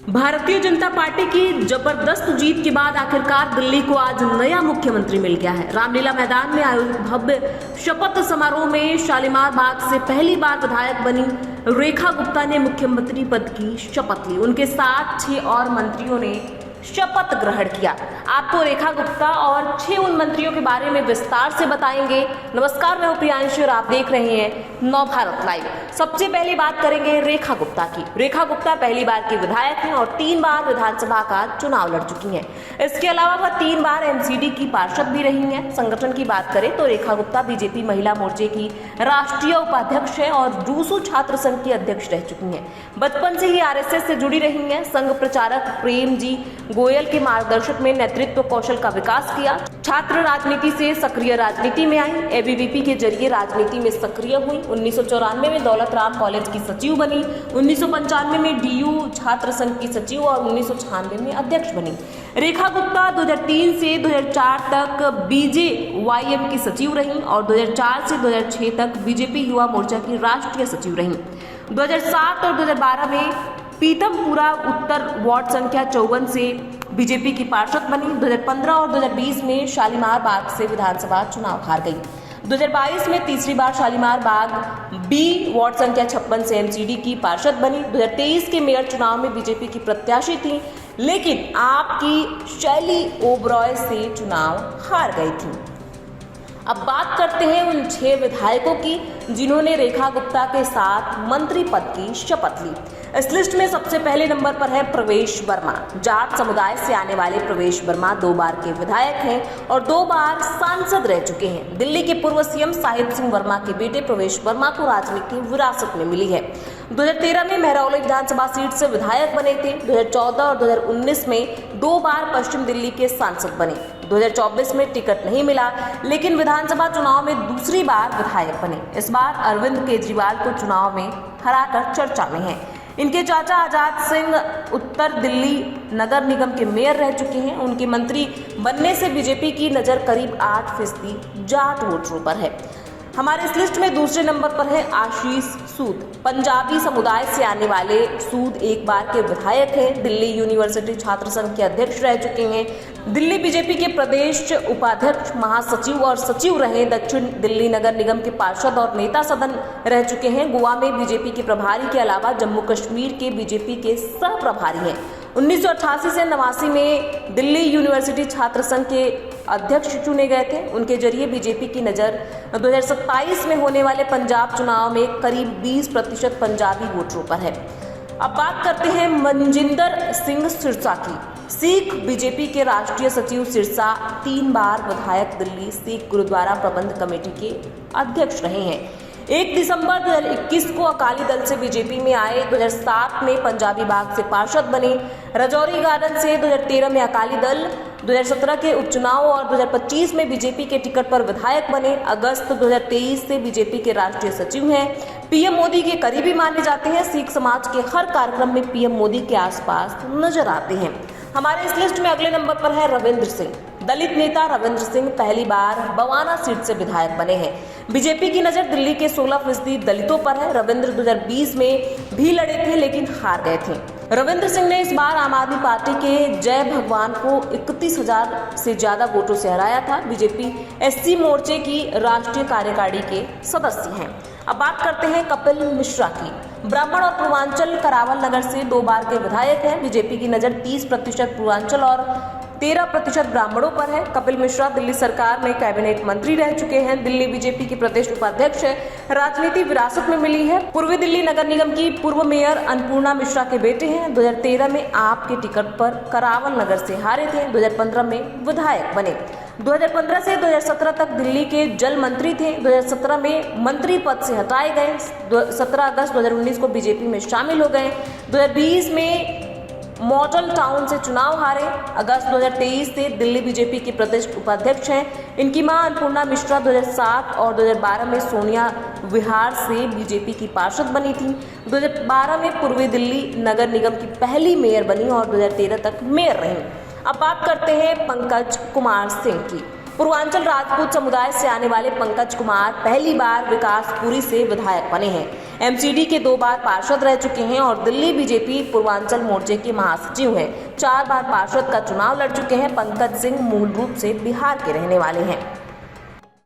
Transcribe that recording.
Bharatiya Janata party की जबरदस्त जीत के बाद आखिरकार दिल्ली को आज नया मुख्यमंत्री मिल गया है। रामलीला मैदान में आयोजित भव्य शपथ समारोह में शालीमार बाग से पहली बार विधायक बनी रेखा गुप्ता ने मुख्यमंत्री पद की शपथ ली। उनके साथ 6 और मंत्रियों ने शपथ ग्रहण किया। आपको रेखा गुप्ता और 6 उन मंत्रियों के बारे में विस्तार से बताएंगे। नमस्कार, मैं हूं प्रियांशु और आप देख रहे हैं नवभारत लाइव। सबसे पहले बात करेंगे रेखा गुप्ता की। रेखा गुप्ता पहली बार की विधायक हैं और 3 बार विधानसभा का चुनाव लड़ चुकी हैं। इसके अलावा वह 3 बार एमसीडी की पार्षद भी रही हैं। संगठन की बात करें तो रेखा गुप्ता बीजेपी महिला मोर्चे की राष्ट्रीय उपाध्यक्ष है और रूसू छात्र संघ की अध्यक्ष रह चुकी हैं। बचपन से ही आरएसएस से जुड़ी रही हैं। संघ प्रचारक प्रेम जी गोयल के मार्गदर्शन में नेतृत्व कौशल का विकास किया। छात्र राजनीति से सक्रिय राजनीति में आई। एबीवीपी के जरिए राजनीति में सक्रिय हुई। 1994 में दौलत राम कॉलेज की सचिव बनी। 1995 में डीयू छात्र संघ की सचिव और 1996 में अध्यक्ष बनी। रेखा गुप्ता 2003 से 2004 तक बीजेवाईएम की सचिव रहीं और 2004 से 2006 तक बीजेपी युवा मोर्चा की राष्ट्रीय सचिव रहीं। 2007 और 2012 में पीतमपुरा उत्तर वार्ड संख्या 54 से बीजेपी की पार्षद बनी। 2015 और 2020 में शालीमार बाग से विधानसभा चुनाव हार गई। 2022 में तीसरी बार शालीमार बाग बी वार्ड संख्या 56 से एमसीडी की पार्षद बनी। 2023 के मेयर चुनाव में बीजेपी की प्रत्याशी थी, लेकिन आपकी शैली ओबरॉय से चुनाव हार गई थी। अब बात करते हैं उन 6 विधायकों की जिन्होंने रेखा गुप्ता के साथ मंत्री पद की शपथ ली। इस लिस्ट में सबसे पहले नंबर पर है प्रवेश वर्मा। जाट समुदाय से आने वाले प्रवेश वर्मा 2 बार के विधायक हैं और 2 बार सांसद रह चुके हैं। दिल्ली के पूर्व सीएम साहिब सिंह वर्मा के बेटे प्रवेश वर्मा को राजनीति विरासत में मिली है। 2013 में महरौली विधानसभा सीट से विधायक बने थे। 2014 और 2019 में 2 बार पश्चिम दिल्ली के सांसद बने। 2024 में टिकट नहीं मिला, लेकिन विधानसभा चुनाव में दूसरी बार विधायक बने। इस बार अरविंद केजरीवाल को चुनाव में हराकर चर्चा में हैं। इनके चाचा आजाद सिंह उत्तर दिल्ली नगर निगम के मेयर रह चुके हैं। उनके मंत्री बनने से बीजेपी की नज़र करीब 8% जाट वोटरों पर है। हमारे इस लिस्ट में दूसरे नंबर पर है आशीष सूद। पंजाबी समुदाय से आने वाले सूद 1 बार के विधायक हैं। दिल्ली यूनिवर्सिटी छात्र संघ के अध्यक्ष रह चुके हैं। दिल्ली बीजेपी के प्रदेश उपाध्यक्ष, महासचिव और सचिव रहे। दक्षिण दिल्ली नगर निगम के पार्षद और नेता सदन रह चुके हैं। गोवा में बीजेपी के प्रभारी के अलावा जम्मू कश्मीर के बीजेपी के सह प्रभारी हैं। 1988 से 89 में दिल्ली यूनिवर्सिटी छात्र संघ के अध्यक्ष चुने गए थे। उनके जरिए बीजेपी की नज़र 2027 में होने वाले पंजाब चुनाव में करीब 20% पंजाबी वोटरों पर है। अब बात करते हैं मनजिंदर सिंह सिरसा की। सिख बीजेपी के राष्ट्रीय सचिव सिरसा 3 बार विधायक, दिल्ली सिख गुरुद्वारा प्रबंध कमेटी के अध्यक्ष रहे हैं। 1 दिसंबर 2021 को अकाली दल से बीजेपी में आए। 2007 में पंजाबी बाग से पार्षद बने। रजौरी गार्डन से 2013 में अकाली दल, 2017 के उपचुनाव और 2025 में बीजेपी के टिकट पर विधायक बने। अगस्त 2023 से बीजेपी के राष्ट्रीय सचिव हैं। पीएम मोदी के करीबी माने जाते हैं। सिख समाज के हर कार्यक्रम में पीएम मोदी के आसपास नजर आते हैं। हमारे इस लिस्ट में अगले नंबर पर है रविंद्र सिंह। दलित नेता रविंद्र सिंह पहली बार बवाना सीट से विधायक बने हैं। बीजेपी की नज़र दिल्ली के 16% दलितों पर है। रविंद्र 2020 में भी लड़े थे, लेकिन हार गए थे। रविंद्र सिंह ने इस बार आम आदमी पार्टी के जय भगवान को 31,000 से ज्यादा वोटों से हराया था। बीजेपी एससी मोर्चे की राष्ट्रीय कार्यकारिणी के सदस्य हैं। अब बात करते हैं कपिल मिश्रा की। ब्राह्मण और पूर्वांचल करावल नगर से 2 बार के विधायक हैं। बीजेपी की नज़र 30% पूर्वांचल और 13% ब्राह्मणों पर है। कपिल मिश्रा दिल्ली सरकार में कैबिनेट मंत्री रह चुके हैं। दिल्ली बीजेपी के प्रदेश उपाध्यक्ष है। राजनीति विरासत में मिली है। पूर्वी दिल्ली नगर निगम की पूर्व मेयर अन्नपूर्णा मिश्रा के बेटे हैं। 2013 में आप के टिकट पर करावल नगर से हारे थे। 2015 में विधायक बने। 2015 से 2017 तक दिल्ली के जल मंत्री थे। 2017 में मंत्री पद से हटाए गए। 17 अगस्त 2019 को बीजेपी में शामिल हो गए। 2020 में मॉडल टाउन से चुनाव हारे। अगस्त 2023 से दिल्ली बीजेपी के प्रदेश उपाध्यक्ष हैं। इनकी मां अन्नपूर्णा मिश्रा 2007 और 2012 में सोनिया विहार से बीजेपी की पार्षद बनी थी। 2012 में पूर्वी दिल्ली नगर निगम की पहली मेयर बनी और 2013 तक मेयर रहीं। अब बात करते हैं पंकज कुमार सिंह की। पूर्वांचल राजपूत समुदाय से आने वाले पंकज कुमार पहली बार विकासपुरी से विधायक बने हैं। एमसीडी के 2 बार पार्षद रह चुके हैं और दिल्ली बीजेपी पूर्वांचल मोर्चे के महासचिव हैं। 4 बार पार्षद का चुनाव लड़ चुके हैं। पंकज सिंह मूल रूप से बिहार के रहने वाले हैं।